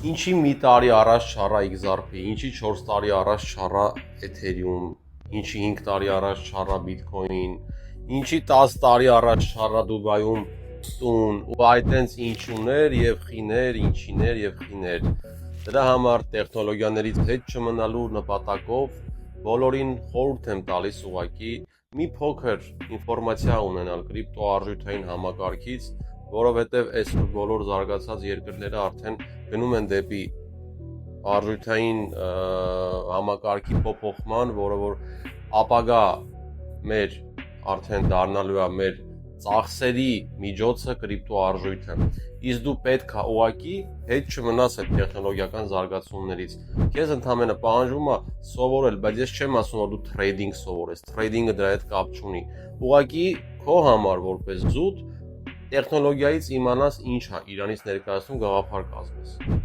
Ինչի մի տարի առաջ չառա XRP, ինչի 4 տարի առաջ չառա Ethereum, ինչի 5 տարի առաջ չառա Bitcoin, ինչի 10 տարի առաջ չառա Դուբայում տուն, ու այտենց ինչուներ եւ խիներ, ինչիներ եւ խիներ։ Դրա համար տեխնոլոգիաներից հետ չմնալու նպատակով բոլորին խորհուրդ եմ տալիս ուղղակի մի փոքր ինֆորմացիա ունենալ կրիպտոարժութային համակարգից, որովհետև այսօր բոլոր զարգացած երկրները արդեն գնում են դեպի արժութային համակարգի փոփոխման, որը որ ապագա մեր արդեն դառնալու է մեր ծախսերի միջոցը կրիպտոարժույթը։ Իսկ դու պետք է ուղղակի հետ չմնաս այդ տեխնոլոգիական զարգացումներից։ Քեզ ընդհանրապես պահանջվում է սովորել, բայց ես չեմ ասում, որ դու թրեյդինգ սովորես։ Թրեյդինգը դրա հետ կապ չունի։ Ուղղակի քո համար որպես զուտ տեխնոլոգիայից իմանաս ինչ է Իրանից ներկայացնում գաղափար կազմես։